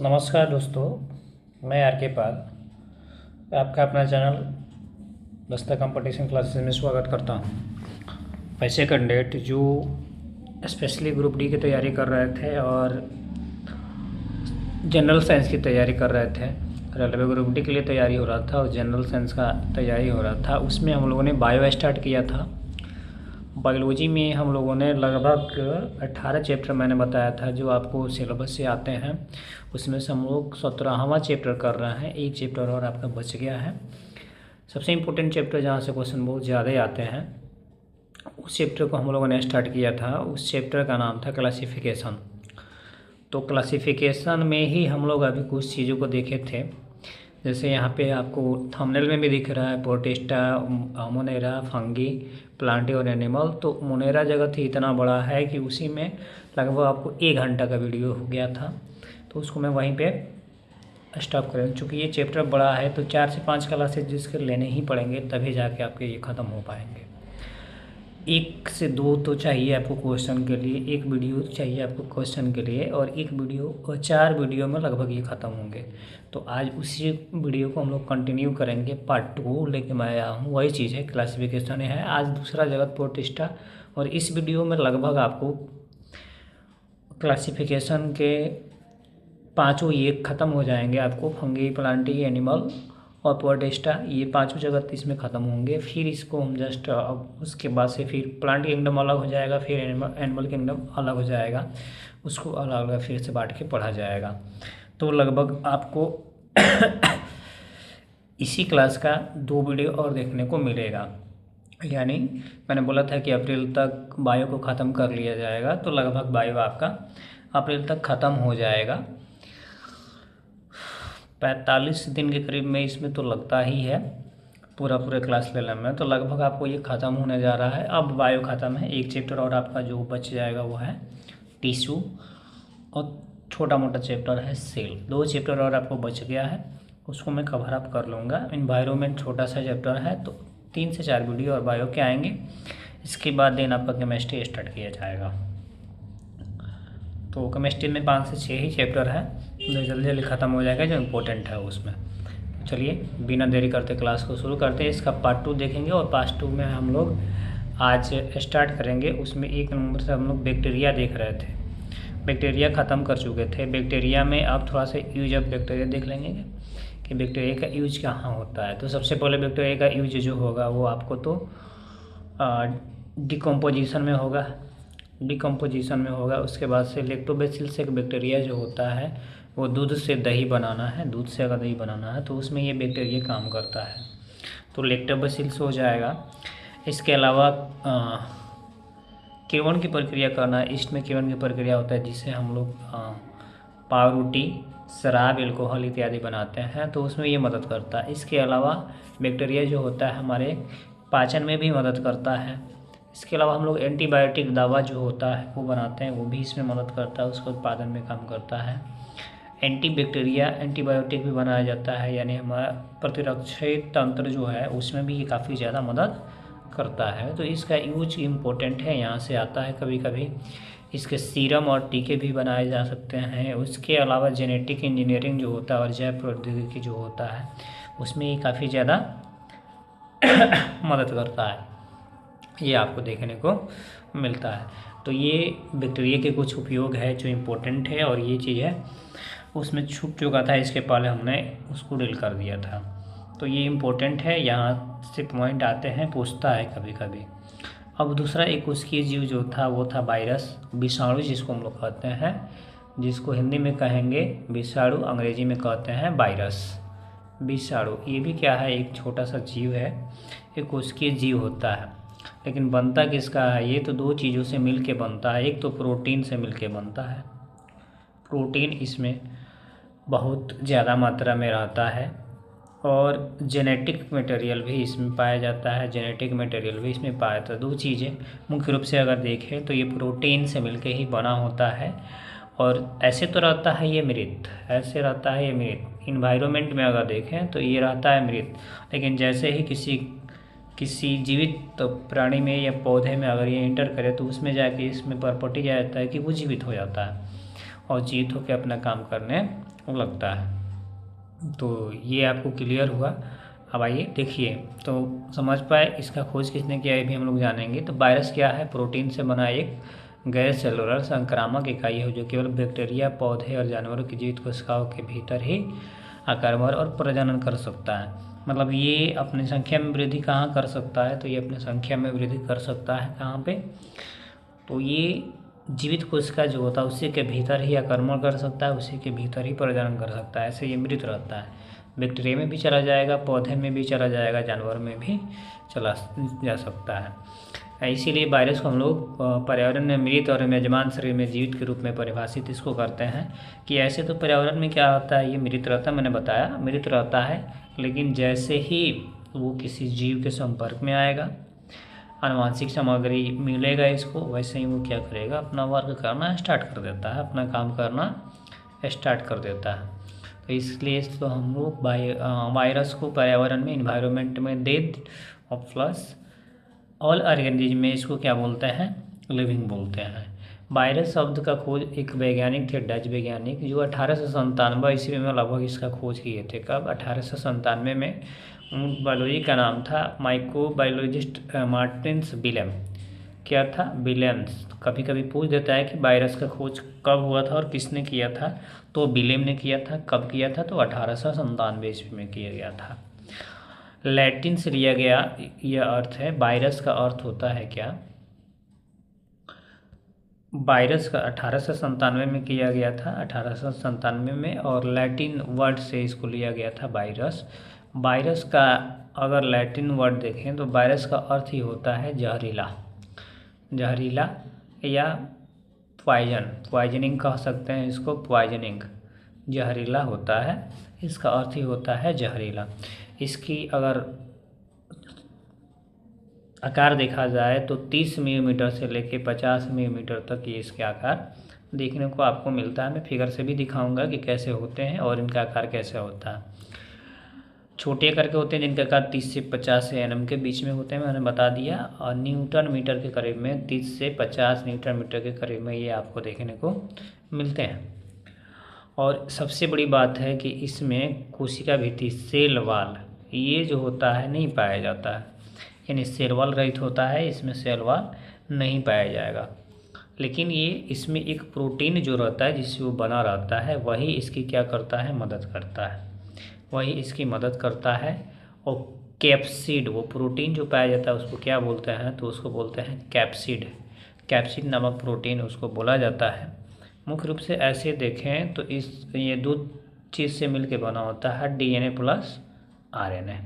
नमस्कार दोस्तों, मैं आर के पाल आपका अपना चैनल दस्ता कंपटीशन क्लासेस में स्वागत करता हूं। वैसे कैंडिडेट जो स्पेशली ग्रुप डी की तैयारी कर रहे थे और जनरल साइंस की तैयारी कर रहे थे, रेलवे ग्रुप डी के लिए तैयारी हो रहा था और जनरल साइंस का तैयारी हो रहा था, उसमें हम लोगों ने बायो स्टार्ट किया था। बायोलॉजी में हम लोगों ने लगभग 18 चैप्टर मैंने बताया था जो आपको सिलेबस से आते हैं, उसमें से हम लोग 17वां चैप्टर कर रहे हैं। एक चैप्टर और आपका बच गया है। सबसे इम्पोर्टेंट चैप्टर जहाँ से क्वेश्चन बहुत ज़्यादा आते हैं उस चैप्टर को हम लोगों ने स्टार्ट किया था। उस चैप्टर का नाम था क्लासिफिकेशन। तो क्लासिफिकेशन में ही हम लोग अभी कुछ चीज़ों को देखे थे, जैसे यहाँ पे आपको थंबनेल में भी दिख रहा है प्रोटिस्टा, मोनेरा, फंगी, प्लांटी और एनिमल। तो मोनेरा जगत ही इतना बड़ा है कि उसी में लगभग आपको 1 घंटा का वीडियो हो गया था, तो उसको मैं वहीं पे स्टॉप करें। चूँकि ये चैप्टर बड़ा है तो 4 से 5 क्लासेज जिसके लेने ही पड़ेंगे, तभी जाके आपके ये ख़त्म हो पाएंगे। 1 से 2 तो चाहिए आपको क्वेश्चन के लिए, 1 वीडियो चाहिए आपको क्वेश्चन के लिए, और 1 वीडियो और 4 वीडियो में लगभग ये ख़त्म होंगे। तो आज उसी वीडियो को हम लोग कंटिन्यू करेंगे। पार्ट 2 लेके मैं आया हूँ, वही चीज़ है, क्लासिफिकेशन है। आज दूसरा जगत प्रोटिस्टा, और इस वीडियो में लगभग आपको क्लासिफिकेशन के 5 ये ख़त्म हो जाएंगे। आपको फंगी, प्लांटी, एनिमल और प्रोटिस्टा, ये 5 जगत इसमें ख़त्म होंगे। फिर इसको हम जस्ट अब उसके बाद से फिर प्लांट किंगडम अलग हो जाएगा, फिर एनिमल किंगडम अलग हो जाएगा, उसको अलग अलग फिर से बांट के पढ़ा जाएगा। तो लगभग आपको इसी क्लास का 2 वीडियो और देखने को मिलेगा। यानी मैंने बोला था कि अप्रैल तक बायो को ख़त्म कर लिया जाएगा, तो लगभग बायो आपका अप्रैल तक ख़त्म हो जाएगा। 45 दिन के करीब में इसमें तो लगता ही है पूरे क्लास लेने में, तो लगभग आपको ये ख़त्म होने जा रहा है। अब बायो ख़त्म है, 1 चैप्टर और आपका जो बच जाएगा वो है टिश्यू, और छोटा मोटा चैप्टर है सेल। 2 चैप्टर और आपको बच गया है, उसको मैं कवर अप कर लूँगा। इन्वायरमेंट छोटा सा चैप्टर है, तो 3 से 4 वीडियो और बायो के आएंगे। इसके बाद दिन आपका केमिस्ट्री स्टार्ट किया जाएगा। तो केमिस्ट्री में 5 से 6 ही चैप्टर है, जो जल्दी जल्दी ख़त्म हो जाएगा, जो इम्पोर्टेंट है उसमें। चलिए बिना देरी करते क्लास को शुरू करते हैं। इसका पार्ट 2 देखेंगे, और पार्ट 2 में हम लोग आज स्टार्ट करेंगे। उसमें 1 नंबर से हम लोग बैक्टीरिया देख रहे थे, बैक्टीरिया ख़त्म कर चुके थे। बैक्टीरिया में अब थोड़ा सा यूज ऑफ बैक्टीरिया देख लेंगे कि बैक्टीरिया का यूज कहाँ होता है। तो सबसे पहले बैक्टीरिया का यूज जो होगा वो आपको तो डिकम्पोजिशन में होगा, डिकम्पोजिशन में होगा। उसके बाद से लैक्टोबैसिलस एक बैक्टीरिया जो होता है वो दूध से दही बनाना है, दूध से अगर दही बनाना है तो उसमें ये बैक्टीरिया काम करता है, तो लैक्टोबैसिलस हो जाएगा। इसके अलावा केवन की प्रक्रिया करना है, इसमें केवन की प्रक्रिया होता है जिससे हम लोग पावरोटी, शराब, एल्कोहल इत्यादि बनाते हैं, तो उसमें ये मदद करता है। इसके अलावा बैक्टीरिया जो होता है हमारे पाचन में भी मदद करता है। इसके अलावा हम लोग एंटीबायोटिक दवा जो होता है वो बनाते हैं, वो भी इसमें मदद करता है, उसका उत्पादन में काम करता है। एंटी बैक्टीरिया एंटीबायोटिक भी बनाया जाता है, यानी हमारा प्रतिरक्षी तंत्र जो है उसमें भी ये काफ़ी ज़्यादा मदद करता है। तो इसका यूज इम्पोर्टेंट है, यहाँ से आता है कभी कभी। इसके सीरम और टीके भी बनाए जा सकते हैं। उसके अलावा जेनेटिक इंजीनियरिंग जो होता है और जैव प्रौद्योगिकी जो होता है उसमें ये काफ़ी ज़्यादा मदद करता है, ये आपको देखने को मिलता है। तो ये बैक्टीरिया के कुछ उपयोग है जो इम्पोर्टेंट है, और ये चीज़ है उसमें छूट चुका था, इसके पहले हमने उसको डील कर दिया था। तो ये इम्पोर्टेंट है, यहाँ से पॉइंट आते हैं, पूछता है कभी कभी। अब दूसरा एक उसकी जीव जो था वो था वायरस, विषाणु जिसको हम लोग कहते हैं, जिसको हिंदी में कहेंगे विषाणु, अंग्रेजी में कहते हैं वायरस। विषाणु ये भी क्या है, एक छोटा सा जीव है, एक उसकी जीव होता है, लेकिन बनता किसका है, ये तो 2 चीज़ों से मिल के बनता है। एक तो प्रोटीन से मिल के बनता है, प्रोटीन इसमें बहुत ज़्यादा मात्रा में रहता है, और जेनेटिक मटेरियल भी इसमें पाया जाता है, जेनेटिक मटेरियल भी इसमें पाया जाता है। 2 चीज़ें मुख्य रूप से अगर देखें तो ये प्रोटीन से मिलके ही बना होता है, और ऐसे तो रहता है ये मृत, ऐसे रहता है ये मृत। इन्वायरमेंट में अगर देखें तो ये रहता है मृत, लेकिन जैसे ही किसी जीवित तो प्राणी में या पौधे में अगर ये इंटर करे तो उसमें जाके इसमें प्रॉपर्टी जाता है कि वो जीवित हो जाता है, और जीवित होकर अपना काम करने लगता है। तो ये आपको क्लियर हुआ। अब आइए देखिए तो समझ पाए इसका खोज किसने किया है भी हम लोग जानेंगे। तो वायरस क्या है? प्रोटीन से बना एक गैर सेलुलर संक्रामक इकाई है जो केवल बैक्टीरिया, पौधे और जानवरों की जीवित कोशिकाओं के भीतर ही आक्रमण और प्रजनन कर सकता है। मतलब ये अपनी संख्या में वृद्धि कहाँ कर सकता है? तो ये अपनी संख्या में वृद्धि कर सकता है कहाँ पे? तो ये जीवित कोशिका जो होता है उसी के भीतर ही आक्रमण कर सकता है, उसी के भीतर ही प्रजनन कर सकता है। ऐसे ये मृत रहता है। बैक्टीरिया में भी चला जाएगा, पौधे में भी चला जाएगा, जानवर में भी चला जा सकता है। इसीलिए वायरस को हम लोग पर्यावरण में मृत और मेजबान शरीर में जीवित के रूप में परिभाषित इसको करते हैं कि ऐसे तो पर्यावरण में क्या होता है, ये मृत रहता है, मैंने बताया मृत रहता है, लेकिन जैसे ही वो किसी जीव के संपर्क में आएगा, आनुवांशिक सामग्री मिलेगा इसको, वैसे ही वो क्या करेगा, अपना वर्क करना स्टार्ट कर देता है, अपना काम करना स्टार्ट कर देता है। तो इसलिए इसको हम लोग वायरस को पर्यावरण में, इन्वायरमेंट में डेथ और प्लस ऑल ऑर्गेनिज्म में इसको क्या बोलते हैं? लिविंग बोलते हैं। वायरस शब्द का खोज एक वैज्ञानिक थे, डच वैज्ञानिक, जो 1897 ईस्वी में लगभग इसका खोज किए थे। कब? 1897 में। बायोलॉजी का नाम था माइक्रोबायोलॉजिस्ट मार्टिन्स विलेम। क्या था? विलेम्स। कभी कभी पूछ देता है कि वायरस का खोज कब हुआ था और किसने किया था, तो विलेम ने किया था। कब किया था? तो 1897 ईस्वी में किया गया था। लैटिन से लिया गया यह अर्थ है। वायरस का अर्थ होता है क्या? वायरस का 1897 में किया गया था, 1897 में, और लैटिन वर्ड से इसको लिया गया था वायरस। वायरस का अगर लैटिन वर्ड देखें तो वायरस का अर्थ ही होता है जहरीला, जहरीला या पॉइजनिंग कह सकते हैं इसको, पॉइजनिंग। जहरीला होता है, इसका अर्थ ही होता है जहरीला। इसकी अगर आकार देखा जाए तो 30 मिलीमीटर से लेके 50 मिलीमीटर तक ये इसके आकार देखने को आपको मिलता है। मैं फिगर से भी दिखाऊंगा कि कैसे होते हैं और इनका आकार कैसे होता है। छोटे आकार के होते हैं जिनका आकार 30 से 50 एनएम के बीच में होते हैं, मैंने बता दिया, और न्यूटन मीटर के करीब में, 30 से 50 न्यूटन मीटर के करीब में ये आपको देखने को मिलते हैं। और सबसे बड़ी बात है कि इसमें कोशिका भित्ति, सेल वॉल, ये जो होता है नहीं पाया जाता है, यानी सेल वॉल रहित होता है, इसमें सेल वॉल नहीं पाया जाएगा। लेकिन ये इसमें एक प्रोटीन जो रहता है जिससे वो बना रहता है, वही इसकी क्या करता है? मदद करता है, वही इसकी मदद करता है। और कैप्सिड, वो प्रोटीन जो पाया जाता है उसको क्या बोलते हैं? तो उसको बोलते हैं कैप्सिड। कैप्सिड नामक प्रोटीन उसको बोला जाता है। मुख्य रूप से ऐसे देखें तो ये दो चीज़ से मिलकर बना होता है, डीएनए प्लस आरएनए।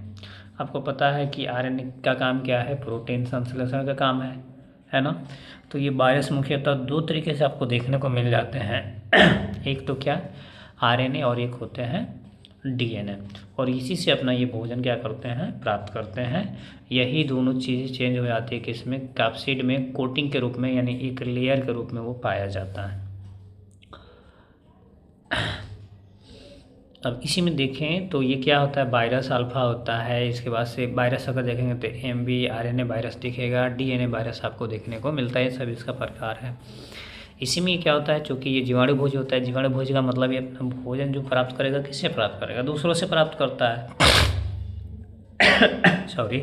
आपको पता है कि आरएनए का काम क्या है? प्रोटीन संश्लेषण का काम है ना। तो ये वायरस मुख्यतः दो तरीके से आपको देखने को मिल जाते हैं एक तो क्या? आरएनए, और एक होते हैं डीएनए। और इसी से अपना ये भोजन क्या करते हैं? प्राप्त करते हैं। यही दोनों चीज़ें चेंज हो जाती है कि इसमें कैप्सिड में कोटिंग के रूप में, यानी एक लेयर के रूप में वो पाया जाता है। अब इसी में देखें तो ये क्या होता है? वायरस अल्फा होता है। इसके बाद से वायरस अगर देखेंगे तो एमवी आरएनए वायरस दिखेगा, डीएनए वायरस आपको देखने को मिलता है। सब इसका प्रकार है। इसी में क्या होता है, चूँकि ये जीवाणु भोज होता है, जीवाणु भोज का मतलब ये भोजन जो प्राप्त करेगा किससे प्राप्त करेगा? दूसरों से प्राप्त करता है सॉरी,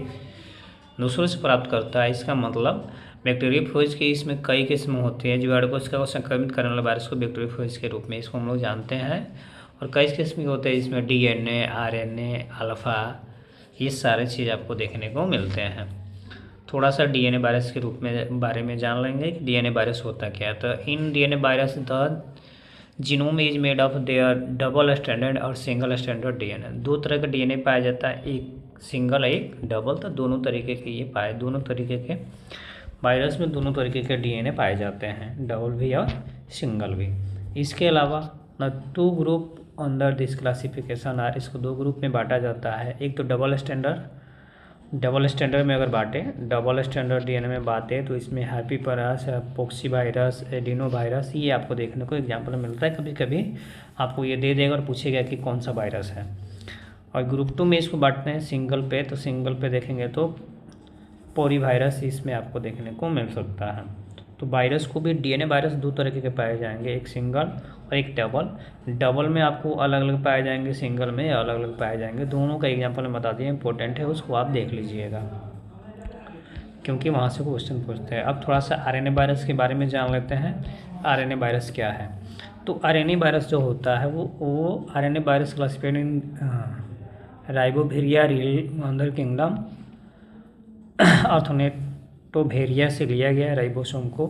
दूसरों से प्राप्त करता है। इसका मतलब बैक्टीरियोफेज की इसमें कई किस्म होती है। जीवाणु कोशिका को संक्रमित करने वाले वायरस को बैक्टीरियोफेज के रूप में इसको हम लोग जानते हैं। और कई किस्म के होते हैं, इसमें डीएनए, आरएनए, अल्फा, ये सारे चीज़ आपको देखने को मिलते हैं। थोड़ा सा डीएनए वायरस के रूप में बारे में जान लेंगे कि डीएनए वायरस होता क्या है। तो in DNA virus the genome is made of their double standard और सिंगल स्टैंडर्ड डीएनए। दो तरह का डीएनए पाया जाता है, एक सिंगल एक डबल। तो दोनों तरीके के ये पाए, दोनों तरीके के वायरस में दोनों तरीके के डीएनए पाए जाते हैं, डबल भी और सिंगल भी। इसके अलावा न two group under this classification are, इसको दो ग्रुप में बांटा जाता है। एक तो डबल स्टैंडर्ड में अगर बांटे, डबल स्टैंडर्ड डीएनए में बांटे तो इसमें हैप्पीवायरस, पॉक्सी वायरस, एडिनो वायरस, ये आपको देखने को एग्जाम्पल मिलता है। कभी कभी आपको ये दे देगा और पूछेगा कि कौन सा वायरस है। और ग्रुप 2 में इसको बांटते हैं सिंगल पे, तो सिंगल पे देखेंगे तो पोरी वायरस इसमें आपको देखने को मिल सकता है। तो वायरस को भी डीएनए वायरस दो तरीके के पाए जाएंगे, एक सिंगल और एक डबल। डबल में आपको अलग अलग पाए जाएंगे, सिंगल में अलग अलग पाए जाएंगे। दोनों का एग्जांपल मैं बता दिया, इंपॉर्टेंट है, उसको आप देख लीजिएगा क्योंकि वहाँ से क्वेश्चन पूछते हैं। अब थोड़ा सा आरएनए वायरस के बारे में जान लेते हैं। आरएनए वायरस क्या है? तो आरएनए वायरस जो होता है वो RNA virus classified in Riboviria mother kingdom Orthornavirae से लिया गया राइबोसोम को,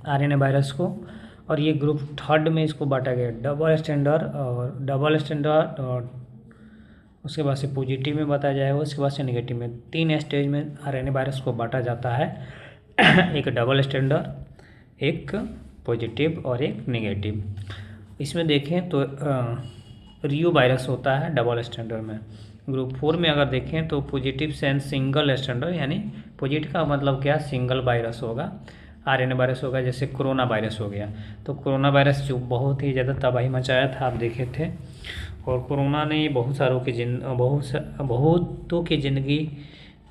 आरएनए वायरस को। और ये ग्रुप थर्ड में इसको बांटा गया, डबल स्टैंडर्ड और उसके बाद से पॉजिटिव में बताया जाएगा, उसके बाद से नेगेटिव में। 3 स्टेज में आरएनए वायरस को बांटा जाता है एक डबल स्टैंडर्ड, एक पॉजिटिव और एक नेगेटिव। इसमें देखें तो रियो वायरस होता है डबल स्टैंडर्ड में। ग्रुप 4 में अगर देखें तो पॉजिटिव सेंस सिंगल स्टैंडर्ड, यानी पॉजिटिव का मतलब क्या, सिंगल वायरस होगा, आरएनए वायरस होगा। जैसे कोरोना वायरस हो गया, तो कोरोना वायरस जो बहुत ही ज़्यादा तबाही मचाया था, आप देखे थे। और कोरोना ने बहुतों की ज़िंदगी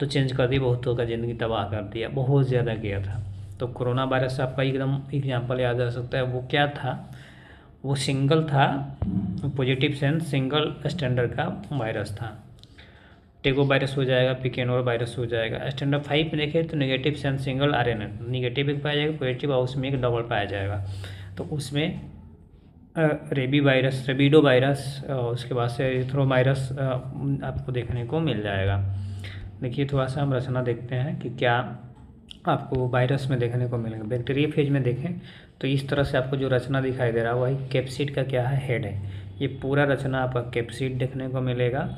तो चेंज कर दी, बहुतों का ज़िंदगी तबाह कर दिया, बहुत ज़्यादा किया था। तो कोरोना वायरस आपका एकदम एग्जाम्पल याद आ सकता है। वो क्या था? वो सिंगल था, पॉजिटिव सेंस सिंगल स्टैंडर्ड का वायरस था। टेगो वायरस हो जाएगा, पिकेनोर वायरस हो जाएगा। स्टैंडर्ड 5 में देखें तो negative sense single RNA, negative एक पाया जाएगा, पॉजिटिव और उसमें एक डबल पाया जाएगा। तो उसमें रेबिडो वायरस, उसके बाद से एरिथ्रोवायरस आपको देखने को मिल जाएगा। देखिए थोड़ा सा हम रचना देखते हैं कि क्या आपको वायरस में देखने को मिलेगा। बैक्टीरिया फेज में देखें तो इस तरह से आपको जो रचना दिखाई दे रहा है वही कैप्सिड का क्या है, हेड है। ये पूरा रचना आपका कैप्सिड देखने को मिलेगा।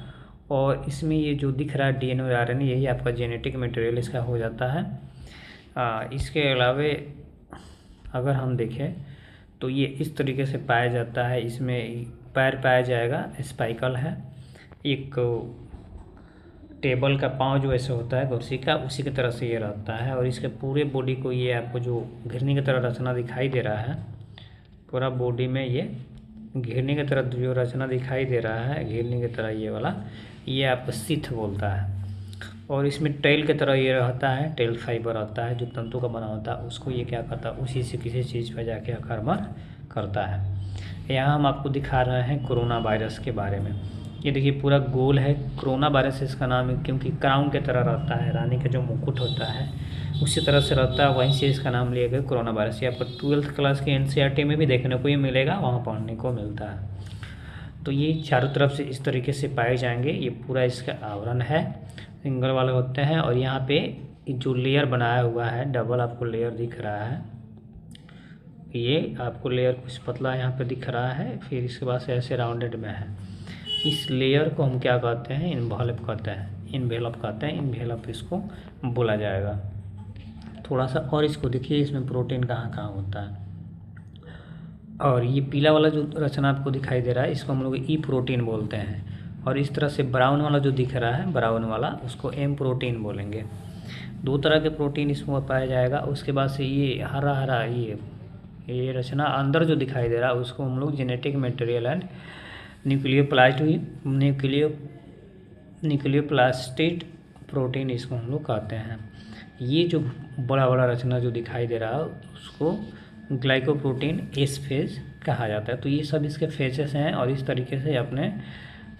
और इसमें ये जो दिख रहा है डीएनए और आरएनए, यही आपका जेनेटिक मटेरियल इसका हो जाता है। इसके अलावे अगर हम देखें तो ये इस तरीके से पाया जाता है। इसमें पैर पाया जाएगा, स्पाइकल है, एक टेबल का पाँव जो ऐसे होता है कुर्सी का, उसी की तरह से ये रहता है। और इसके पूरे बॉडी को ये आपको जो घिरनी की तरह रचना दिखाई दे रहा है, पूरा बॉडी में ये घिरनी की तरह जो रचना दिखाई दे रहा है, घिरनी की तरह ये वाला, ये आपको सिथ बोलता है। और इसमें टेल की तरह ये रहता है, टेल फाइबर रहता है जो तंतु का बना होता है, उसको ये क्या करता है, उसी से किसी चीज़ पर जाके आक्रमण करता है। यहाँ हम आपको दिखा रहे हैं कोरोना वायरस के बारे में। ये देखिए पूरा गोल है, कोरोना वायरस इसका नाम है क्योंकि क्राउन की तरह रहता है, रानी का जो मुकुट होता है उसी तरह से रहता है, वहीं से इसका नाम लिया गया कोरोना वायरस। ये आपको 12th क्लास के एनसीईआरटी में भी देखने को ये मिलेगा, वहाँ पढ़ने को मिलता है। तो ये चारों तरफ से इस तरीके से पाए जाएंगे। ये पूरा इसका आवरण है, सिंगल वाले होते हैं। और यहाँ पे जो लेयर बनाया हुआ है, डबल आपको लेयर दिख रहा है, ये आपको लेयर कुछ पतला यहाँ पे दिख रहा है, फिर इसके बाद से ऐसे राउंडेड में है। इस लेयर को हम क्या कहते हैं, इन्वॉल्व कहते हैं, इन्वेलप कहते हैं, इन्वेलप इसको बोला जाएगा। थोड़ा सा और इसको देखिए, इसमें प्रोटीन कहाँ कहाँ होता है। और ये पीला वाला जो रचना आपको दिखाई दे रहा है, इसको हम लोग ई प्रोटीन बोलते हैं। और इस तरह से ब्राउन वाला जो दिख रहा है, ब्राउन वाला, उसको एम प्रोटीन बोलेंगे। 2 तरह के प्रोटीन इसमें पाया जाएगा। उसके बाद से ये हरा हरा ये रचना अंदर जो दिखाई दे रहा है, उसको हम लोग जेनेटिक मटेरियल एंड न्यूक्लियोप्लास्टिड प्रोटीन इसको हम लोग कहते हैं। ये जो बड़ा बड़ा रचना जो दिखाई दे रहा है, उसको ग्लाइकोप्रोटीन एस फेज कहा जाता है। तो ये सब इसके फेजेस हैं और इस तरीके से अपने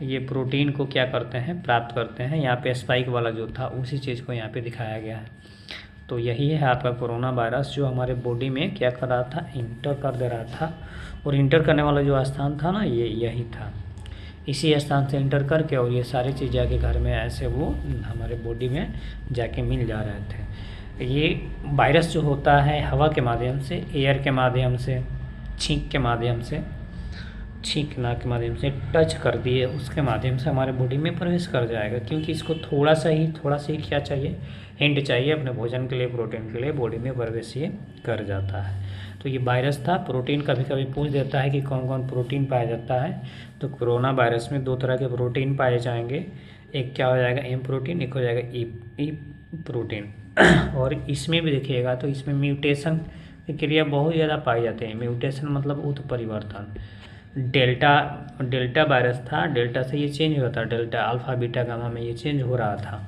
ये प्रोटीन को क्या करते हैं, प्राप्त करते हैं। यहाँ पे स्पाइक वाला जो था उसी चीज़ को यहाँ पे दिखाया गया है। तो यही है आपका कोरोना वायरस, जो हमारे बॉडी में क्या कर रहा था, इंटर कर दे रहा था। और इंटर करने वाला जो स्थान था ना, ये यही था। इसी स्थान से इंटर करके और ये सारी चीज़ जाके घर में ऐसे वो हमारे बॉडी में जाके मिल जा रहे थे। ये वायरस जो होता है हवा के माध्यम से, एयर के माध्यम से, छींक के माध्यम से, छींकना के माध्यम से, टच कर दिए उसके माध्यम से हमारे बॉडी में प्रवेश कर जाएगा। क्योंकि इसको थोड़ा सा ही क्या चाहिए, हिंट चाहिए अपने भोजन के लिए, प्रोटीन के लिए, बॉडी में प्रवेश ये कर जाता है। तो ये वायरस था। प्रोटीन कभी कभी पूछ देता है कि कौन कौन प्रोटीन पाया जाता है। तो कोरोना वायरस में 2 तरह के प्रोटीन पाए जाएंगे। एक क्या हो जाएगा, एम प्रोटीन, एक हो जाएगा ई प्रोटीन। और इसमें भी देखिएगा तो इसमें म्यूटेशन की क्रिया बहुत ज़्यादा पाई जाती है। म्यूटेशन मतलब उत्परिवर्तन। डेल्टा वायरस था, डेल्टा से ये चेंज होता है, डेल्टा अल्फा बीटा गामा में ये चेंज हो रहा था।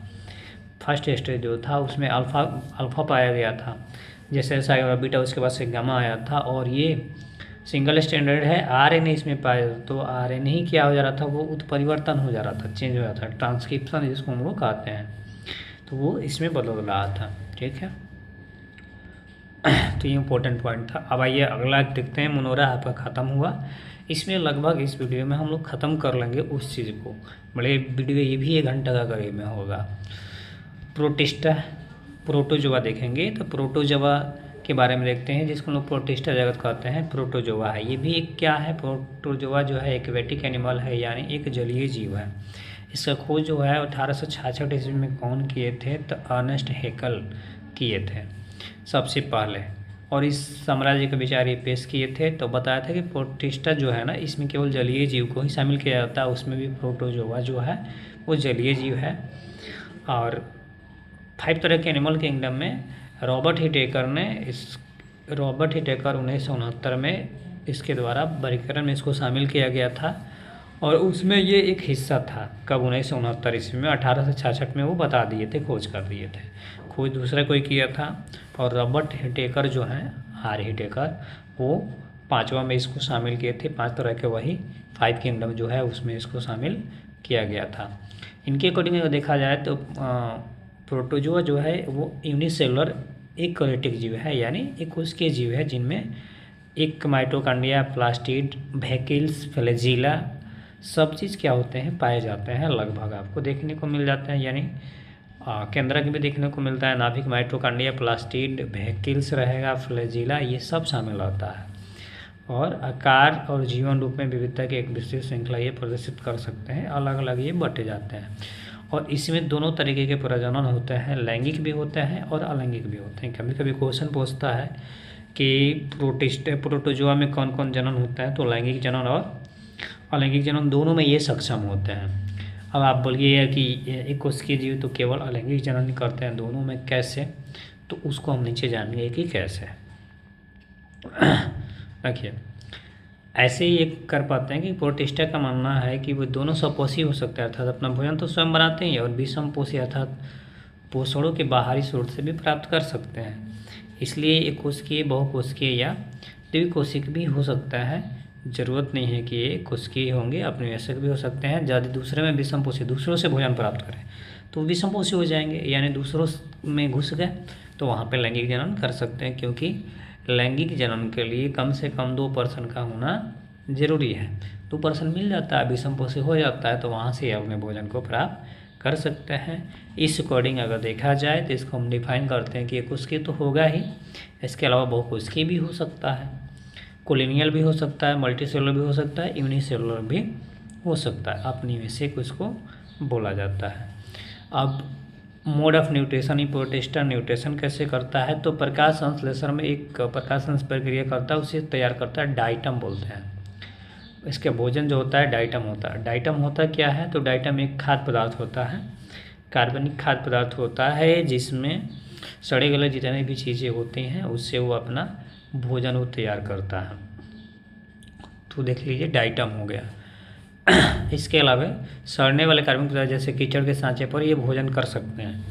फर्स्ट स्टेज जो था उसमें अल्फ़ा पाया गया था, जैसे जैसा और बीटा उसके बाद से गामा आया था। और ये सिंगल स्टैंडर्ड है, आरएनए इसमें पाया, तो आरएनए ही क्या हो जा रहा था, वो उत्परिवर्तन हो जा रहा था, चेंज हो जाता था, ट्रांसक्रिप्शन जिसको हम लोग कहते हैं, तो वो इसमें बदल रहा था। ठीक है, तो ये इम्पोर्टेंट पॉइंट था। अब आइए अगला देखते हैं। मुनोरा आपका ख़त्म हुआ। इसमें लगभग इस वीडियो में हम लोग ख़त्म कर लेंगे उस चीज़ को, बड़े वीडियो ये भी 1 घंटा का करीब में होगा। प्रोटिस्टा प्रोटोजोआ देखेंगे, तो प्रोटोजोआ के बारे में देखते हैं, जिसको लोग प्रोटिस्टा जगत कहते हैं। प्रोटोजोआ है, ये भी एक क्या है, प्रोटोजोआ जो है एक्वेटिक एनिमल है, यानी एक जलीय जीव है। इसका खोज जो है 1866 ईस्वी में कौन किए थे, तो अर्नेस्ट हैकेल किए थे सबसे पहले, और इस साम्राज्य के विचार ये पेश किए थे। तो बताया था कि प्रोटिस्टा जो है ना, इसमें केवल जलीय जीव को ही शामिल किया जाता है, उसमें भी प्रोटोजोआ जो है वो जलीय जीव है। और 5 तरह के एनिमल किंगडम में रॉबर्ट हिटेकर 1969 में इसके द्वारा वर्गीकरण में इसको शामिल किया गया था, और उसमें ये एक हिस्सा था। कब, 1969 ईस्वी में, 1866 में वो बता दिए थे, खोज कर दिए थे। खोज दूसरा कोई किया था, और रॉबर्ट हिटेकर जो हैं, आर हिटेकर, वो 5वां में इसको शामिल किए थे। 5 तरह के वही 5 किंगडम जो है उसमें इसको शामिल किया गया था। इनके अकॉर्डिंग अगर देखा जाए तो प्रोटोजोआ जो है वो यूनिसेलुलर यूकैरियोटिक जीव है, यानी एक उसके जीव है जिनमें एक माइटोकॉन्ड्रिया, प्लास्टिड, वैक्यूल्स, फ्लैजिला सब चीज़ क्या होते हैं, पाए जाते हैं। लगभग आपको देखने को मिल जाते हैं, यानी केंद्रक भी देखने को मिलता है, नाभिक, माइटोकॉन्ड्रिया, प्लास्टिड, वैक्यूल्स रहेगा, फ्लैजिला, ये सब शामिल होता है। और आकार और जीवन रूप में विविधता की एक विशेष श्रृंखला ये प्रदर्शित कर सकते हैं, अलग अलग ये बटे जाते हैं। और इसमें दोनों तरीके के प्रजनन होते हैं, लैंगिक भी होते हैं और अलैंगिक भी होते हैं। कभी कभी क्वेश्चन पूछता है कि प्रोटोजोआ में कौन कौन जनन होता है, तो लैंगिक जनन और अलैंगिक जनन दोनों में ये सक्षम होते हैं। अब आप बोलिए कि एक कोशिकीय जीव तो केवल अलैंगिक जनन ही करते हैं, दोनों में कैसे, तो उसको हम नीचे जानेंगे कि कैसे। देखिए, ऐसे ही एक कर पाते हैं कि प्रोटिस्टा का मानना है कि वो दोनों सपोषी हो सकते हैं, अर्थात अपना भोजन तो स्वयं बनाते हैं, और विषमपोषी अर्थात पोषणों के बाहरी स्रोत से भी प्राप्त कर सकते हैं। इसलिए एक कोशिकीय, बहुकोशिकीय या द्विकोशिक भी हो सकता है। ज़रूरत नहीं है कि ये कोशिकीय होंगे, अपनिवेशक भी हो सकते हैं। यदि दूसरे में विषमपोषी, दूसरों से भोजन प्राप्त करें तो विषमपोषी हो जाएंगे, यानी दूसरों में घुस गए तो वहाँ पर लैंगिक जनन कर सकते हैं, क्योंकि लैंगिक जनन के लिए कम से कम 2% का होना जरूरी है। 2% मिल जाता है, विषमपोषी हो जाता है, तो वहाँ से अपने भोजन को प्राप्त कर सकते हैं। इस अकॉर्डिंग अगर देखा जाए तो इसको हम डिफाइन करते हैं कि एक कोशिकीय तो होगा ही, इसके अलावा बहुकोशिकीय भी हो सकता है, कोलिनियल भी हो सकता है, मल्टीसेलुलर भी हो सकता है, यूनिसेलुलर भी हो सकता है, अपनिवेशिक उसको बोला जाता है। अब mode of nutrition he protista nutrition कैसे करता है, तो प्रकाश संश्लेषण में एक प्रकाश प्रक्रिया करता है, उसे तैयार करता है, डाइटम बोलते हैं। इसके भोजन जो होता है डाइटम होता है। डाइटम होता क्या है, तो डाइटम एक खाद्य पदार्थ होता है, कार्बनिक खाद्य पदार्थ होता है, जिसमें सड़े गले जितने भी चीज़ें होती हैं उससे वो अपना भोजन वो तैयार करता है। तो देख लीजिए, डाइटम हो गया। इसके अलावा सड़ने वाले कार्बनिक पदार्थ जैसे कीचड़ के सांचे पर ये भोजन कर सकते हैं।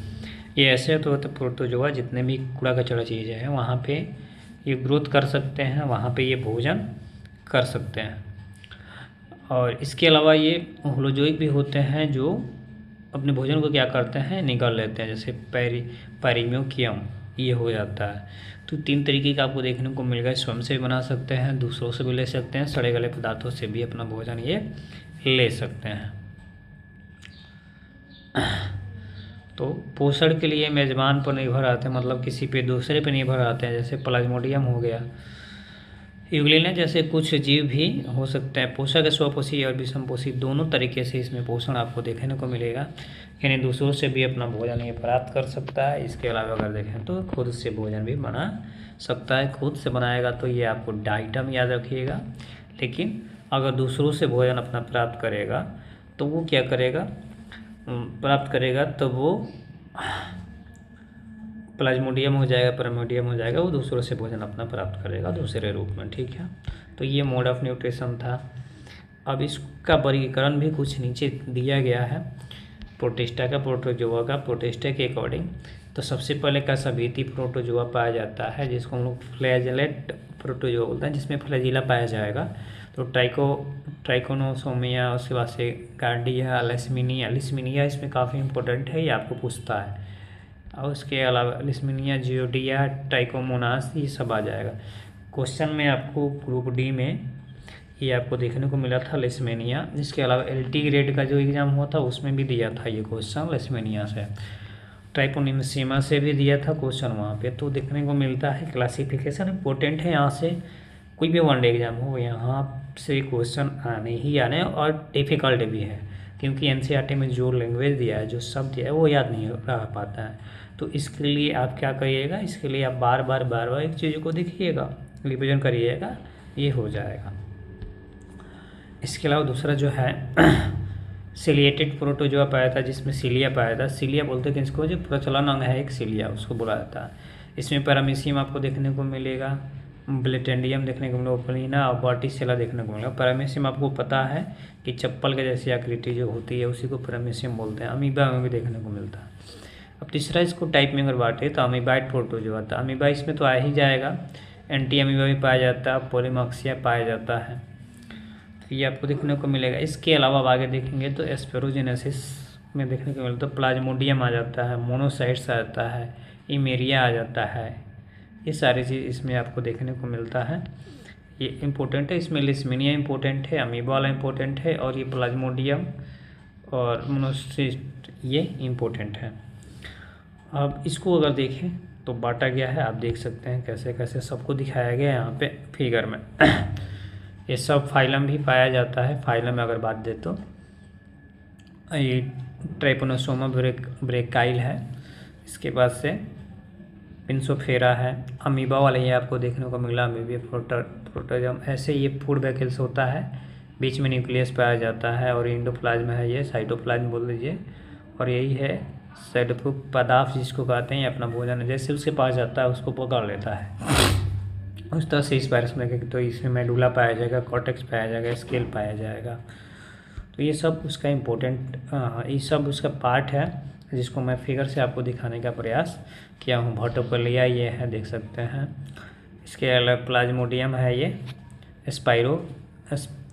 ये ऐसे तो प्रोटोजोआ जितने भी कूड़ा कचरा चीज़ें हैं वहाँ पे ये ग्रोथ कर सकते हैं, वहाँ पे ये भोजन कर सकते हैं। और इसके अलावा ये होलोजोइक भी होते हैं, जो अपने भोजन को क्या करते हैं, निगल लेते हैं, जैसे पैरिमियोकियम ये हो जाता है। तो 3 तरीके का आपको देखने को मिल गया, स्वयं से भी बना सकते हैं, दूसरों से भी ले सकते हैं, सड़े गले पदार्थों से भी अपना भोजन ये ले सकते हैं। तो पोषण के लिए मेज़बान पर निर्भर आते हैं, मतलब किसी पे दूसरे पे निर्भर आते हैं, जैसे प्लाज्मोडियम हो गया, यूग्लिना जैसे कुछ जीव भी हो सकते हैं। पोषक स्वपोषी और विषमपोषी दोनों तरीके से इसमें पोषण आपको देखने को मिलेगा, यानी दूसरों से भी अपना भोजन ये प्राप्त कर सकता है। इसके अलावा अगर देखें तो खुद से भोजन भी बना सकता है। खुद से बनाएगा तो ये आपको डाइटम याद रखिएगा, लेकिन अगर दूसरों से भोजन अपना प्राप्त करेगा तो वो क्या करेगा, प्राप्त करेगा तो वो प्लाज्मोडियम हो जाएगा, प्राइमोडियम हो जाएगा, वो दूसरों से भोजन अपना प्राप्त करेगा दूसरे रूप में। ठीक है, तो ये मोड ऑफ न्यूट्रिशन था। अब इसका वर्गीकरण भी कुछ नीचे दिया गया है, प्रोटिस्टा का, प्रोटोजोआ का, प्रोटिस्टा के अकॉर्डिंग। तो सबसे पहले का सभीति प्रोटोजोआ पाया जाता है, जिसको हम लोग फ्लैजेलेट प्रोटोजोआ बोलते हैं, जिसमें फ्लैजिला पाया जाएगा। तो ट्राइकोनोसोमिया, उसके बाद से गार्डिया, लिस्मिनिया इसमें काफ़ी इंपॉर्टेंट है, ये आपको पूछता है। और उसके अलावा लिस्मिनिया, जियोडिया, ट्राइकोमोनास, ये सब आ जाएगा क्वेश्चन में। आपको ग्रुप डी में ये आपको देखने को मिला था लिस्मेनिया। इसके अलावा LT ग्रेड का जो एग्ज़ाम हुआ था उसमें भी दिया था ये क्वेश्चन लिस्मेनिया से। ट्राइकोनिमसीमा से भी दिया था क्वेश्चन वहाँ पे, तो देखने को मिलता है। क्लासिफिकेशन इंपॉर्टेंट है, यहाँ से कोई भी वनडे एग्जाम हो यहाँ से क्वेश्चन आने ही आने, और डिफ़िकल्ट भी है क्योंकि NCERT में जो लैंग्वेज दिया है, जो शब्द दिया है, वो याद नहीं रह पाता है। तो इसके लिए आप क्या करिएगा, इसके लिए आप बार बार एक चीज़ को देखिएगा, रिविजन करिएगा, ये हो जाएगा। इसके अलावा दूसरा जो है सिलिएटेड प्रोटोजोआ पाया था, जिसमें सिलिया पाया था। सिलिया बोलते हैं इसको, जो प्रचलन अंग है एक सिलिया, उसको बोला जाता है। इसमें पैरामीशियम आपको देखने को मिलेगा, ब्लेटेंडियम देखने को मिलेगा, ओपलिना और बॉटिसेला देखने को मिलेगा। पैरामीशियम आपको पता है कि चप्पल के जैसी आकृति जो होती है उसी को पैरामीशियम बोलते हैं। अमीबा में भी देखने को मिलता है। अब तीसरा इसको टाइप में अगर बांटे तो अमीबाइड प्रोटोजोआ था। अमीबा इसमें तो आ ही जाएगा। एंटी अमीबा भी पाया जाता है, पॉलीमॉक्सिया पाया जाता है, ये आपको देखने को मिलेगा। इसके अलावा अब आगे देखेंगे तो एस्पेरोजेनेसिस में देखने को मिलता है, प्लाज्मोडियम आ जाता है, मोनोसाइट्स आ जाता है, इमेरिया आ जाता है, ये सारी चीज़ इसमें आपको देखने को मिलता है। ये इम्पोर्टेंट है, इसमें लिस्मिनिया इम्पोर्टेंट है, अमीबा वाला इम्पोर्टेंट है, और ये प्लाज्मोडियम और मोनोसाइट ये इम्पोर्टेंट है। अब इसको अगर देखें तो बांटा गया है, आप देख सकते हैं कैसे कैसे सबको दिखाया गया है यहाँ पे फिगर में। ये सब फाइलम भी पाया जाता है। फाइलम में अगर बात दे तो ये ट्राइपोनोसोमा ब्रेकाइल है, इसके बाद से पिंसोफेरा है, अमीबा वाले ये आपको देखने को मिला, अमीबिया प्रोटोजोम। ऐसे ये फूड वैकल्स होता है, बीच में न्यूक्लियस पाया जाता है, और इंडोप्लाज्म है, ये साइटोप्लाज्म बोल दीजिए, और यही है साइटोप्लाज्म पदार्थ जिसको कहते हैं। ये अपना भोजन जैसे उसके पास जाता है उसको पकड़ लेता है। उस तरह से इस वायरस में देखें तो इसमें मेडुला पाया जाएगा, कॉर्टेक्स पाया जाएगा, स्केल पाया जाएगा। तो ये सब उसका इम्पोर्टेंट ये सब उसका पार्ट है, जिसको मैं फिगर से आपको दिखाने का प्रयास किया हूँ। वर्टिब्रिया ये है, देख सकते हैं। इसके अलावा प्लाज्मोडियम है, ये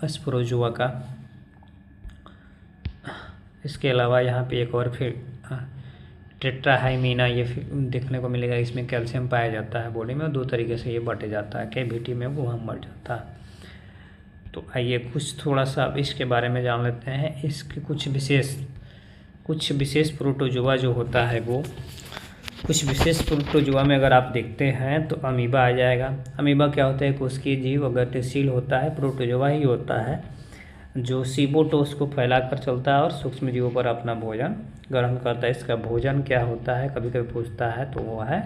एस्पेरोजोआ का। इसके अलावा यहाँ पे एक और फिर टेट्राहाइमीना ये देखने को मिलेगा। इसमें कैल्शियम पाया जाता है बॉडी में, दो तरीके से ये बांटे जाता है, कैविटी में वो हम बढ़ जाता है। तो आइए कुछ थोड़ा सा अब इसके बारे में जान लेते हैं। इसके कुछ विशेष प्रोटोजोआ जो होता है वो, कुछ विशेष प्रोटोजोआ में अगर आप देखते हैं तो अमीबा आ जाएगा। अमीबा क्या होता है, कोशिकीय जीव गतिशील होता है, प्रोटोजोआ ही होता है जो सीबोटोस को फैलाकर चलता है और सूक्ष्म जीवों पर अपना भोजन ग्रहण करता है। इसका भोजन क्या होता है कभी कभी पूछता है, तो वो है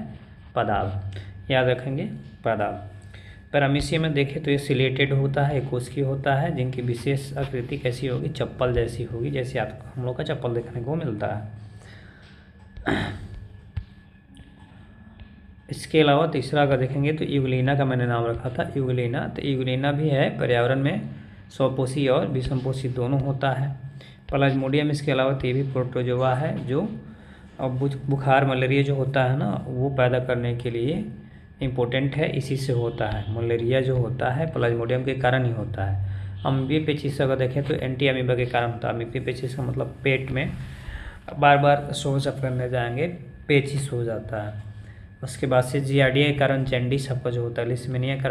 पदार्थ, याद रखेंगे पदार्थ। पैरामीशियम में देखें तो ये सिलेटेड होता है, कोशिकीय होता है, जिनकी विशेष आकृति कैसी होगी, चप्पल जैसी होगी, जैसे आप हम लोग का चप्पल देखने को मिलता है। इसके अलावा तीसरा अगर देखेंगे तो यूग्लिना का मैंने नाम रखा था, यूग्लिना। तो यूग्लिना भी है, पर्यावरण में स्वपोषी और विषमपोषी दोनों होता है। प्लाज्मोडियम इसके अलावा ये भी प्रोटोजोआ है जो बुखार मलेरिया जो होता है ना वो पैदा करने के लिए इम्पोर्टेंट है, इसी से होता है। मलेरिया जो होता है प्लाज्मोडियम के कारण ही होता है। अमीबा पेचिस अगर देखें तो एंटी अमीबा के कारण होता है। अमीबा पेचिस का मतलब पेट में बार बार शौच करने जाएंगे पेचिस हो जाता है। उसके बाद से जियार्डिया के कारण जैंडिस आपका जो होता है। लिस्मेनिया के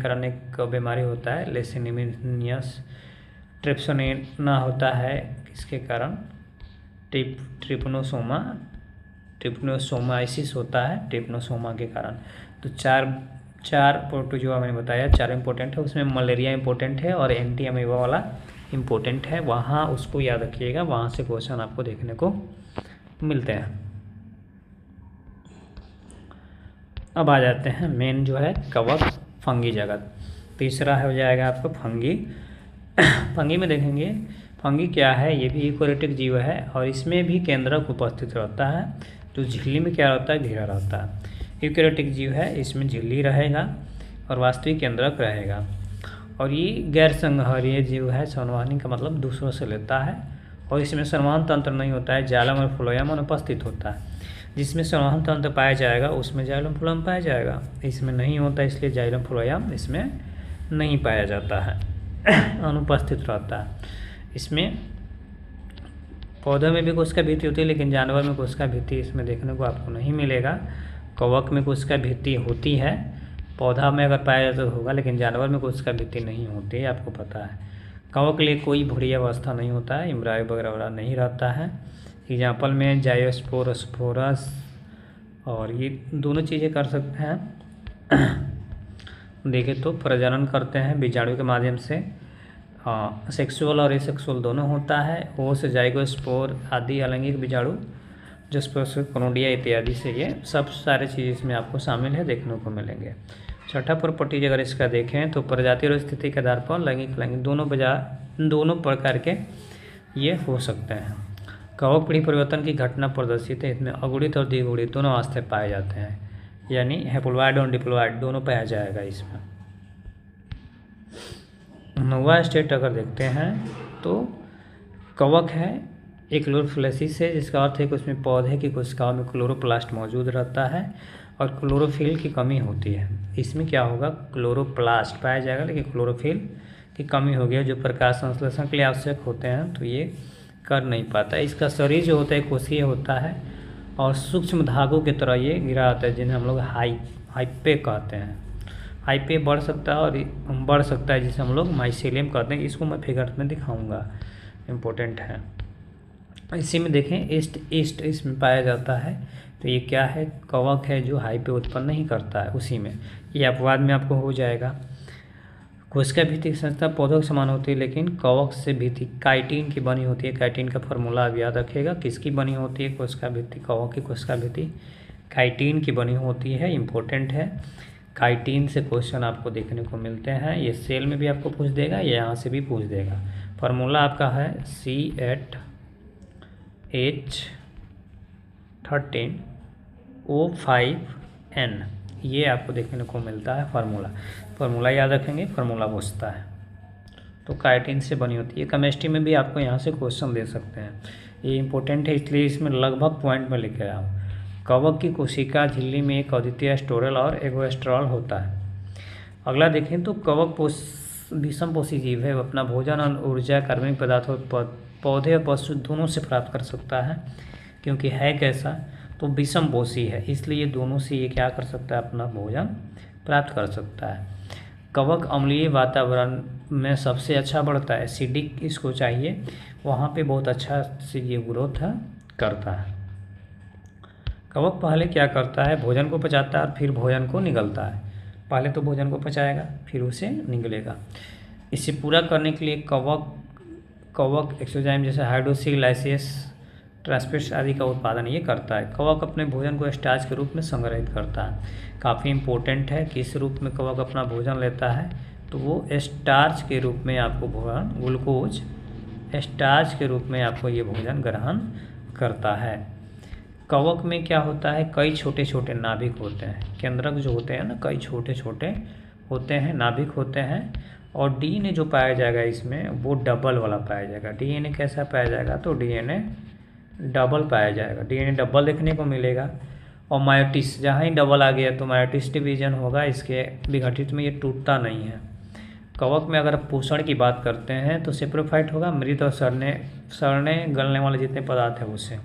कारण एक बीमारी होता है लेशेनिमिनियस। ट्रिप्सोनेना होता है किसके कारण, ट्रिप्नोसोमाइसिस होता है ट्रिप्नोसोमा के कारण। तो चार प्रोटोजोआ मैंने बताया, चार इंपॉर्टेंट है, उसमें मलेरिया इंपॉर्टेंट है और एंटी अमीबा वाला इंपॉर्टेंट है। वहाँ उसको याद रखिएगा, वहाँ से क्वेश्चन आपको देखने को मिलते हैं। अब आ जाते हैं मेन जो है कवक फंगी जगत। तीसरा हो जाएगा आपका फंगी। फंगी में देखेंगे फंगी क्या है, ये भी यूकैरियोटिक जीव है और इसमें भी केंद्रक उपस्थित रहता है। जो झिल्ली में क्या रहता है, घेरा रहता है। यूकैरियोटिक जीव है, इसमें झिल्ली रहेगा और वास्तविक केंद्रक रहेगा। और ये गैर संघहरीय जीव है, संवहनी का मतलब दूसरों से लेता है और इसमें संवहन तंत्र नहीं होता है, जाइलम और फ्लोएम अनुपस्थित होता है। जिसमें संवहन तंत्र पाया जाएगा उसमें जाइलम फ्लोएम पाया जाएगा, इसमें नहीं होता, इसलिए जाइलम फ्लोएम इसमें नहीं पाया जाता है, अनुपस्थित रहता है। इसमें पौधे में भी कोशिका भित्ति होती है, लेकिन जानवर में कोशिका भित्ति इसमें देखने को आपको नहीं मिलेगा। कवक में कोशिका भित्ति होती है, पौधा में अगर पाया जाता तो होगा, लेकिन जानवर में कोशिका भित्ति नहीं होती है, आपको पता है। कवक के लिए कोई भूरी अवस्था नहीं होता है, एम्ब्रायो वगैरह नहीं रहता है। एग्जाम्पल में जाइयोस्पोर, स्पोरस, और ये दोनों चीज़ें कर सकते हैं। देखें तो प्रजनन करते हैं बीजाणु के माध्यम से, सेक्सुअल और एसेक्सुअल दोनों होता है। ओ से जाइगोस्पोर आदि अलैंगिक बीजाणु, जो स्पर्शोकोनोडिया इत्यादि से, ये सब सारे चीज़ इसमें आपको शामिल है, देखने को मिलेंगे। छठा प्रॉपर्टी अगर इसका देखें तो प्रजाति और स्थिति के आधार पर लैंगिक दोनों प्रकार के ये हो सकते हैं। कवक पीढ़ी परिवर्तन की घटना प्रदर्शित है, इसमें अगुणित और द्विगुणित दोनों अवस्था पाए जाते हैं, यानी हैप्लॉइड और डिप्लॉइड दोनों पाया जाएगा इसमें। नोवा स्टेट अगर देखते हैं तो कवक है एक क्लोरोफिलेसिस है, जिसका अर्थ है कि उसमें पौधे की कोशिकाओं में क्लोरोप्लास्ट मौजूद रहता है और क्लोरोफिल की कमी होती है। इसमें क्या होगा, क्लोरोप्लास्ट पाया जाएगा, लेकिन क्लोरोफिल की कमी हो गई, जो प्रकाश संश्लेषण के लिए आवश्यक होते हैं, तो ये कर नहीं पाता। इसका शरीर जो होता है कोशिकीय होता है और सूक्ष्म धागों की तरह ये गिरा आता है, जिन्हें हम लोग हाइपे कहते हैं। हाइपे बढ़ सकता है जिसे हम लोग माइसेलियम कहते हैं। इसको मैं फिगर में दिखाऊंगा, इम्पोर्टेंट है। इसी में देखें ईस्ट इसमें पाया जाता है, तो ये क्या है, कवक है जो हाइपे उत्पन्न नहीं करता है। उसी में ये अपवाद में आपको हो जाएगा। कोशिका भित्ति की संरचना पौधों के समान होती है, लेकिन कवक से भित्ति काइटिन की बनी होती है। काइटिन का फॉर्मूला आप याद रखिएगा, किसकी बनी होती है कोशिका भित्ति, कवक की कोशिका भित्ति काइटिन की बनी होती है, इम्पोर्टेंट है। काइटिन से क्वेश्चन आपको देखने को मिलते हैं, ये सेल में भी आपको पूछ देगा, ये यहाँ से भी पूछ देगा। फार्मूला आपका है C8H13O5N, ये आपको देखने को मिलता है फार्मूला याद रखेंगे, फार्मूला पूछता है। तो काइटिन से बनी होती है। केमिस्ट्री में भी आपको यहाँ से क्वेश्चन दे सकते हैं, ये इंपॉर्टेंट है, इसलिए इसमें लगभग पॉइंट में लिख आया हूँ। कवक की कोशिका झिल्ली में एक अद्वितीय स्टोरल और एगोस्ट्रॉल होता है। अगला देखें तो कवक विषम पोषी जीव है, अपना भोजन और ऊर्जा कार्बनिक पदार्थों पौधे और पशु दोनों से प्राप्त कर सकता है, क्योंकि है कैसा, तो विषम पोषी है, इसलिए दोनों से ये क्या कर सकता है, अपना भोजन प्राप्त कर सकता है। कवक अम्लीय वातावरण में सबसे अच्छा बढ़ता है, एसिडिक इसको चाहिए, वहाँ पे बहुत अच्छा से ये ग्रोथ करता है। कवक पहले क्या करता है, भोजन को पचाता है और फिर भोजन को निगलता है। पहले तो भोजन को पचाएगा फिर उसे निगलेगा। इसे पूरा करने के लिए कवक एक्सोजाइम जैसे हाइड्रोक्सी, लाइसेस, ट्रांसपेस्ट आदि का उत्पादन ये करता है। कवक अपने भोजन को स्टार्च के रूप में संग्रहित करता है। काफ़ी इम्पोर्टेंट है, किस रूप में कवक अपना भोजन लेता है, तो वो स्टार्च के रूप में आपको भोजन, ग्लूकोज स्टार्च के रूप में आपको ये भोजन ग्रहण करता है। कवक में क्या होता है, कई छोटे छोटे नाभिक होते हैं, केंद्रक जो होते हैं ना, कई छोटे छोटे होते हैं, नाभिक होते हैं। और डीएनए जो पाया जाएगा इसमें वो डबल वाला पाया जाएगा। डीएनए कैसा पाया जाएगा, तो डीएनए डबल पाया जाएगा, डीएनए डबल देखने को मिलेगा। और मायोटिस, जहाँ ही डबल आ गया तो मायोटिस डिवीजन होगा, इसके विघटित में ये टूटता नहीं है। कवक में अगर पोषण की बात करते हैं तो सेप्रोफाइट होगा, मृत और सड़ने गलने वाले जितने पदार्थ हैं उससे।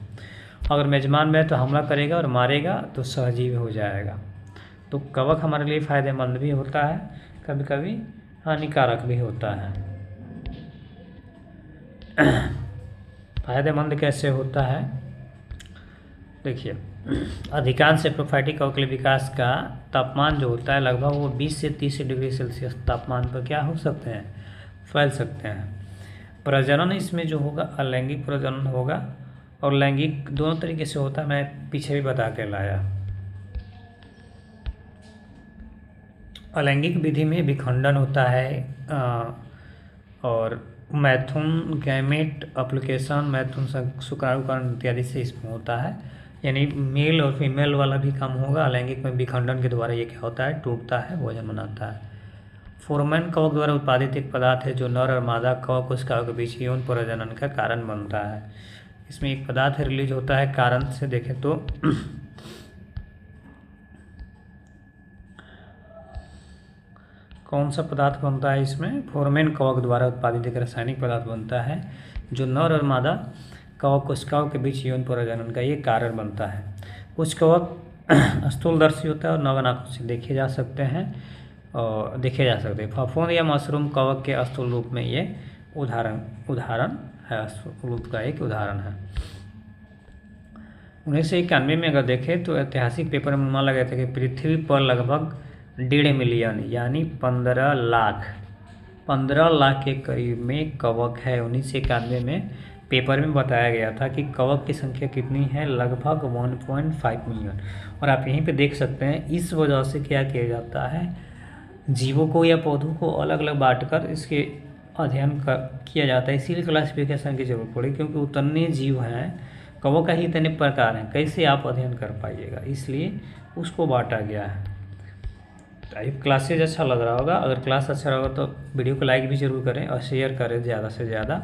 अगर मेजबान में तो हमला करेगा और मारेगा तो सहजीवी हो जाएगा। तो कवक हमारे लिए फ़ायदेमंद भी होता है, कभी कभी हानिकारक भी होता है। फायदेमंद कैसे होता है, देखिए, अधिकांश सेप्रोफाइटिक कवक के लिए विकास का तापमान जो होता है लगभग वो 20 से 30 डिग्री सेल्सियस तापमान पर क्या हो सकते हैं, फैल सकते हैं। प्रजनन इसमें जो होगा अलैंगिक प्रजनन होगा, और लैंगिक दोनों तरीके से होता है, मैं पीछे भी बता के लाया। अलैंगिक विधि में विखंडन होता है और मैथुन, गैमेट एप्लीकेशन, मैथुन शुक्राणुकरण इत्यादि से इसमें होता है, यानी मेल और फीमेल वाला भी काम होगा। अलैंगिक में विखंडन के द्वारा ये क्या होता है, टूटता है, भोजन बनाता है। फोरमैन कवक द्वारा उत्पादित एक पदार्थ है जो नर और मादा कवक कोशिकाओं के बीच यौन प्रजनन का कारण बनता है। इसमें एक पदार्थ रिलीज होता है, कारण से देखें तो कौन सा पदार्थ बनता है इसमें? फोरमैन कवक द्वारा उत्पादित एक रासायनिक पदार्थ बनता है जो नर और मादा कवक कोशिकाओं के बीच यौन प्रजनन का ये कारण बनता है। कुछ कवक स्थूलदर्शी होता है और नग्न आंखों से देखे जा सकते हैं। फफूंद या मशरूम कवक के स्थूल रूप में ये उदाहरण है, स्थूल रूप का एक उदाहरण है। 1991 में अगर देखें तो ऐतिहासिक पेपर में अनुमान लगाया था कि पृथ्वी पर लगभग 1.5 मिलियन यानी 15 लाख के करीब में कवक है। 1991 में पेपर में बताया गया था कि कवक की संख्या कितनी है, लगभग 1.5 मिलियन। और आप यहीं पे देख सकते हैं इस वजह से क्या किया जाता है, जीवों को या पौधों को अलग अलग बांटकर इसके अध्ययन किया जाता है। इसीलिए क्लासिफिकेशन की जरूरत पड़ी, क्योंकि उतने जीव हैं, कवक का ही इतने प्रकार हैं, कैसे आप अध्ययन कर पाइएगा, इसलिए उसको बांटा गया है। टाइप क्लासेज अच्छा लग रहा होगा, अगर क्लास अच्छा रहा तो वीडियो को लाइक भी जरूर करें और शेयर करें ज़्यादा से ज़्यादा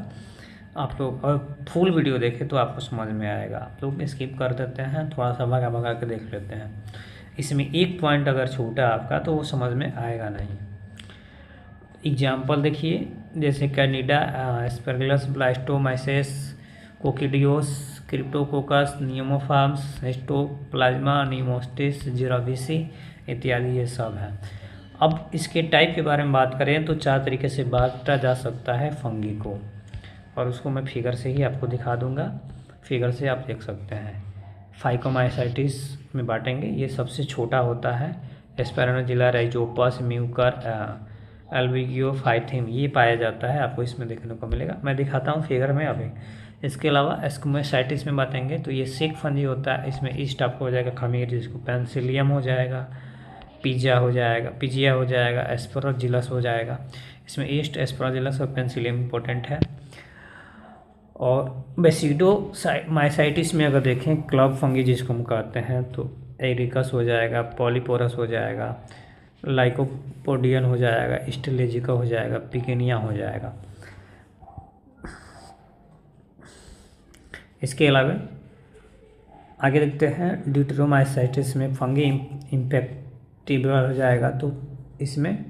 आप लोग, और फुल वीडियो देखें तो आपको समझ में आएगा। आप लोग स्किप कर देते हैं, थोड़ा सा भगा भगा के देख लेते हैं। इसमें एक पॉइंट अगर छूटा आपका तो वो समझ में आएगा नहीं। एग्जाम्पल देखिए, जैसे कैनिडा, एस्पेरगलस, ब्लास्टोमाइसेस, कोकिडियोस, क्रिप्टोकोकस, नियोमोफार्म्स, हिस्टोप्लाज्मा, नीमोस्टिस, जिराविसी इत्यादि ये सब हैं। अब इसके टाइप के बारे में बात करें तो 4 तरीके से बांटा जा सकता है फंगी को, और उसको मैं फिगर से ही आपको दिखा दूंगा। फिगर से आप देख सकते हैं। फाइकोमाइसाइटिस में बांटेंगे, ये सबसे छोटा होता है। एस्पेरानोजिला, राइजोपस, म्यूकर, एल्बिगियोफाइथिम ये पाया जाता है, आपको इसमें देखने को मिलेगा। मैं दिखाता हूँ फिगर में अभी। इसके अलावा एस्कुमाइसाइटिस में बांटेंगे तो ये सिक फंजी होता है। इसमें ईस्ट आपको हो जाएगा खमीर, जिसको पेंसिलियम हो जाएगा, पिजिया हो जाएगा, एस्परोजिलस हो जाएगा। इसमें ईस्ट, एस्परोजिलस और पेंसिलियम इंपॉर्टेंट है। और बेसिडोमाइसाइटिस में अगर देखें, क्लब फंगी जिसको हम कहते हैं, तो एरिकस हो जाएगा, पॉलीपोरस हो जाएगा, लाइकोपोडियन हो जाएगा, स्टेलेजिका हो जाएगा, पिकेनिया हो जाएगा। इसके अलावा आगे देखते हैं, ड्यूटेरोमाइसाइटिस में फंगी इम्पेक्टिबल हो जाएगा, तो इसमें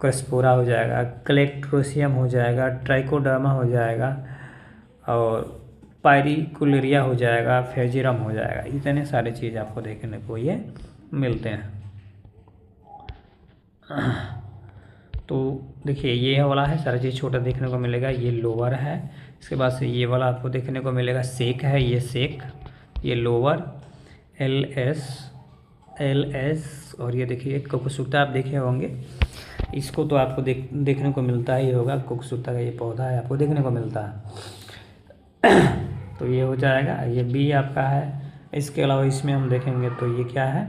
क्रस्पोरा हो जाएगा, कलेक्ट्रोसियम हो जाएगा, ट्राइकोडर्मा हो जाएगा और पायरिकुलेरिया हो जाएगा, फेजिरम हो जाएगा। इतने सारे चीज़ आपको देखने को ये मिलते हैं। तो देखिए ये वाला है, सारा चीज़ छोटा देखने को मिलेगा, ये लोअर है। इसके बाद से ये वाला आपको देखने को मिलेगा, सेक है, ये सेक, ये लोअर, एल एस और ये देखिए कोकुसुता आप देखे होंगे, इसको तो आपको देखने को मिलता ही होगा। कोकुसुता का ये पौधा है, आपको देखने को मिलता है। तो ये हो जाएगा, ये बी आपका है। इसके अलावा इसमें हम देखेंगे तो ये क्या है,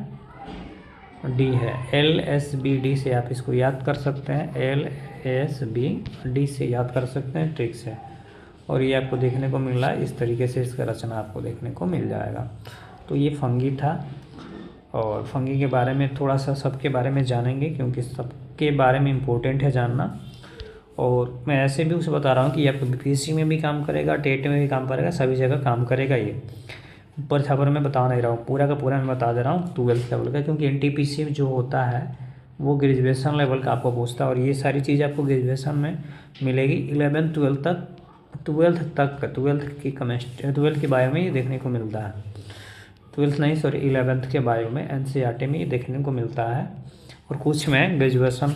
डी है, LSBD से आप इसको याद कर सकते हैं, LSBD से याद कर सकते हैं, ट्रिक से। और ये आपको देखने को मिल रहा है, इस तरीके से इसका रचना आपको देखने को मिल जाएगा। तो ये फंगी था, और फंगी के बारे में थोड़ा सा सबके बारे में जानेंगे, क्योंकि सबके बारे में इम्पोर्टेंट है जानना। और मैं ऐसे भी उसे बता रहा हूँ कि आपको BPSC में भी काम करेगा, टेट में भी काम करेगा, सभी जगह काम करेगा। ये ऊपर छापर में बता नहीं रहा हूँ, पूरा का पूरा मैं बता दे रहा हूँ 12th लेवल का, क्योंकि NTPC जो होता है वो ग्रेजुएशन लेवल का आपको पूछता है, और ये सारी चीज़ आपको ग्रेजुएशन में मिलेगी। 11 12 तक, 12th की बायो में ये देखने को मिलता है। 11th के बायो में NCERT में ये देखने को मिलता है। और कुछ मैं ग्रेजुएशन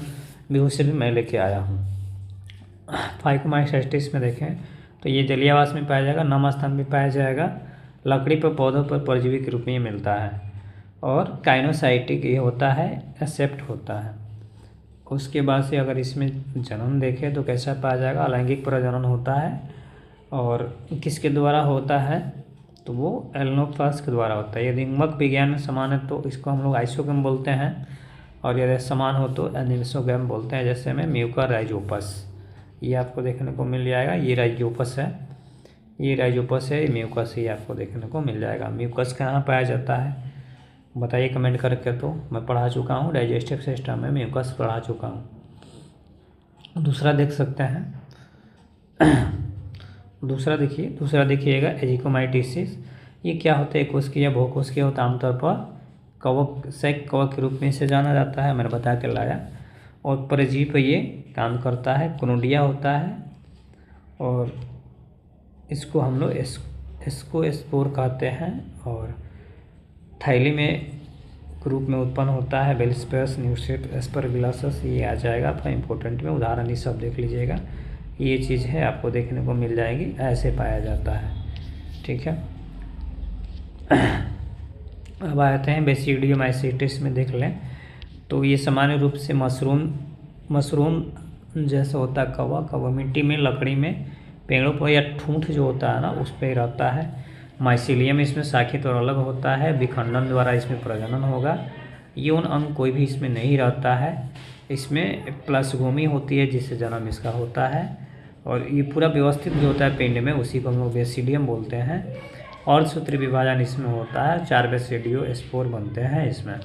भी से भी मैं लेके आया हूँ। फाइकोमाइसाइटिस में देखें तो ये जलीयावास में पाया जाएगा, नम स्थान में पाया जाएगा, लकड़ी पर, पौधों पर परजीवी के रूप में ये मिलता है। और काइनोसाइटिक ये होता है, एक्सेप्ट होता है। उसके बाद से अगर इसमें जन्म देखें तो कैसा पाया जाएगा, अलैंगिक प्रजनन होता है। और किसके द्वारा होता है, तो वो एल्नोप्लास के द्वारा होता है। यदि अंगक विज्ञान में समान है तो इसको हम लोग आइसोगैम बोलते हैं, और यदि समान हो तो एनिसोगैम बोलते हैं। जैसे में म्यूकर, राइजोपस, ये आपको देखने को मिल जाएगा। ये राइजोपस है, ये म्यूकस ही आपको देखने को मिल जाएगा। म्यूकस कहाँ पाया जाता है बताइए कमेंट करके। तो मैं पढ़ा चुका हूँ, डाइजेस्टिव सिस्टम में म्यूकस पढ़ा चुका हूँ। दूसरा देख सकते हैं। दूसरा देखिएगा एजिकोमाइटिसिस। ये क्या होता है? कोशिकीय बहुकोशिकीय होता है, आमतौर पर कवक सैक कवक के रूप में इसे जाना जाता है, मैंने बता के लाया। और परजीवी पे ये काम करता है, क्लोनिडिया होता है और इसको हम लोग एस्कोस्पोर कहते हैं और थैली में रूप में उत्पन्न होता है। बेलिस्पस न्यूसेप एस्परगिलासस ये आ जाएगा आपका इंपॉर्टेंट में। उदाहरण ये सब देख लीजिएगा, ये चीज़ है आपको देखने को मिल जाएगी, ऐसे पाया जाता है। ठीक है, अब आते हैं बेसिडियोमाइसीटिस में। देख लें तो ये सामान्य रूप से मशरूम जैसा होता है कवक मिट्टी में, लकड़ी में, पेड़ों पर या ठूंठ जो होता है ना उस पर रहता है। माइसीलियम इसमें शाखित और अलग होता है, विखंडन द्वारा इसमें प्रजनन होगा। यौन अंग कोई भी इसमें नहीं रहता है। इसमें प्लसगोमी होती है जिससे जन्म इसका होता है और ये पूरा व्यवस्थित जो होता है पिंड में उसी को हम लोग बेसिडियम बोलते हैं। और सूत्र विभाजन इसमें होता है, 4 बेसिडियो स्पोर बनते हैं इसमें।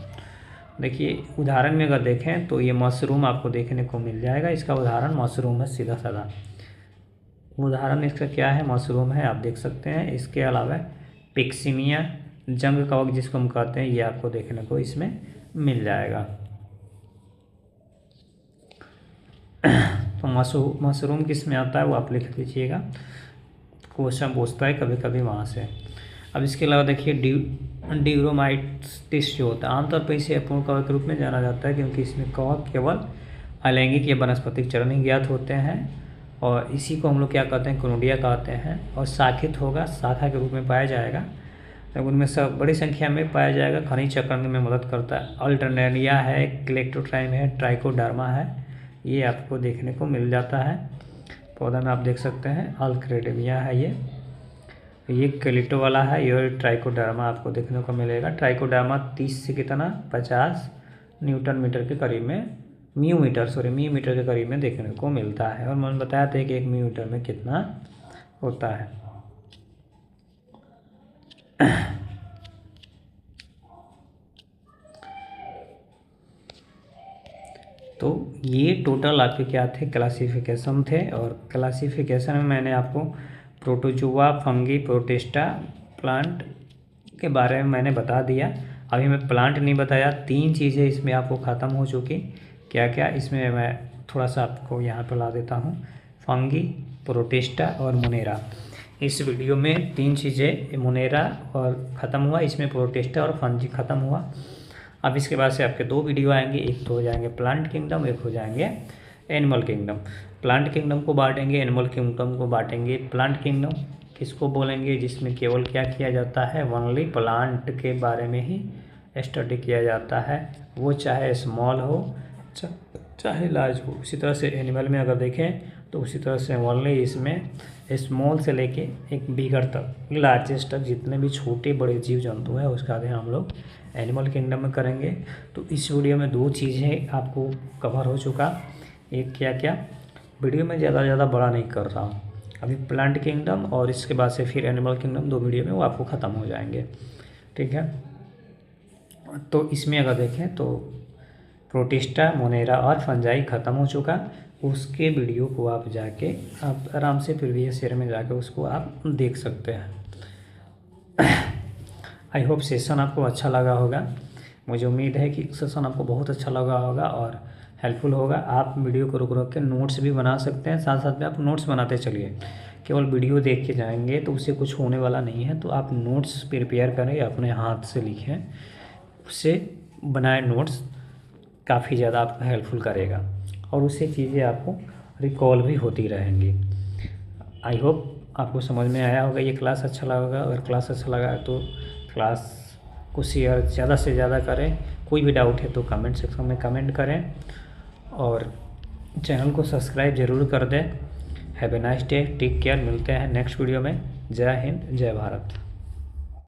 देखिए उदाहरण में अगर देखें तो ये मशरूम आपको देखने को मिल जाएगा। इसका उदाहरण मशरूम है, सीधा साधा उदाहरण इसका क्या है, मशरूम है, आप देख सकते हैं। इसके अलावा पिक्सीनिया जंग कवक जिसको हम कहते हैं, ये आपको देखने को इसमें मिल जाएगा। तो मशरूम किस में आता है वो आप लिख लीजिएगा, क्वेश्चन पूछता है कभी कभी वहाँ से। अब इसके अलावा देखिए डिग्रोमाइटिस जो होता है, आमतौर पर इसे अपूर्ण कवक के रूप में जाना जाता है क्योंकि इसमें कवक केवल अलैंगिक या वनस्पतिक चरण ही ज्ञात होते हैं और इसी को हम लोग क्या कहते हैं, क्लोनिडिया कहते हैं। और शाखित होगा, शाखा के रूप में पाया जाएगा, तो उनमें सब बड़ी संख्या में पाया जाएगा। खनिज चक्रण में मदद करता है। अल्टरनेरिया है, क्लेक्टोट्राइम है, ट्राइकोडर्मा है, ये आपको देखने को मिल जाता है। पौधा में आप देख सकते हैं अल्क्रेडिमिया है, ये क्लिटो वाला है, ये ट्राइकोडर्मा आपको देखने को मिलेगा। ट्राइकोडर्मा 30 से कितना 50 न्यूटन मीटर के करीब में म्यू मीटर के करीब में देखने को मिलता है। और मैंने बताया था कि 1 म्यू मीटर में कितना होता है। तो ये टोटल आपके क्या थे, क्लासिफिकेशन थे। और क्लासिफिकेशन में मैंने आपको प्रोटोजोआ, फंगी, प्रोटिस्टा, प्लांट के बारे में मैंने बता दिया। अभी मैं प्लांट नहीं बताया, 3 चीज़ें इसमें आपको ख़त्म हो चुकी। क्या क्या इसमें मैं थोड़ा सा आपको यहाँ पर ला देता हूँ, फंगी, प्रोटिस्टा और मोनेरा। इस वीडियो में 3 चीज़ें, मोनेरा और ख़त्म हुआ, इसमें प्रोटिस्टा और फंगी ख़त्म हुआ। अब इसके बाद से आपके 2 वीडियो आएंगे, एक तो हो जाएंगे प्लांट किंगडम, एक हो जाएंगे एनिमल किंगडम। प्लांट किंगडम को बांटेंगे, एनिमल किंगडम को बांटेंगे। प्लांट किंगडम किसको बोलेंगे, जिसमें केवल क्या किया जाता है, ओनली प्लांट के बारे में ही स्टडी किया जाता है, वो चाहे स्मॉल हो चाहे लार्ज हो। उसी तरह से एनिमल में अगर देखें तो उसी तरह से ओनली इसमें स्मॉल से लेके एक बिगर तक, लार्जेस्ट तक, जितने भी छोटे बड़े जीव जंतु हैं उसका अध्ययन हम लोग एनिमल किंगडम में करेंगे। तो इस वीडियो में 2 चीज़ें आपको कवर हो चुका। एक क्या वीडियो में ज़्यादा बड़ा नहीं कर रहा हूँ, अभी प्लांट किंगडम और इसके बाद से फिर एनिमल किंगडम, 2 वीडियो में वो आपको ख़त्म हो जाएंगे। ठीक है, तो इसमें अगर देखें तो प्रोटिस्टा, मोनेरा और फंजाई ख़त्म हो चुका। उसके वीडियो को आप जाके आप आराम से प्रीवियस ईयर में जाके उसको आप देख सकते हैं। आई होप सेशन आपको अच्छा लगा होगा। मुझे उम्मीद है कि सेशन आपको बहुत अच्छा लगा होगा और हेल्पफुल होगा। आप वीडियो को रुक के नोट्स भी बना सकते हैं, साथ साथ में आप नोट्स बनाते चलिए। केवल वीडियो देख के जाएंगे तो उससे कुछ होने वाला नहीं है। तो आप नोट्स प्रिपेयर करें, अपने हाथ से लिखें, उससे बनाए नोट्स काफ़ी ज़्यादा आपको हेल्पफुल करेगा और उससे चीज़ें आपको रिकॉल भी होती रहेंगी। आई होप आपको समझ में आया होगा, ये क्लास अच्छा लगा होगा। अगर क्लास अच्छा लगा तो क्लास को शेयर ज़्यादा से ज़्यादा करें। कोई भी डाउट है तो कमेंट सेक्शन में कमेंट करें और चैनल को सब्सक्राइब ज़रूर कर दें। Have a nice day, take care. मिलते हैं नेक्स्ट वीडियो में। जय हिंद, जय भारत।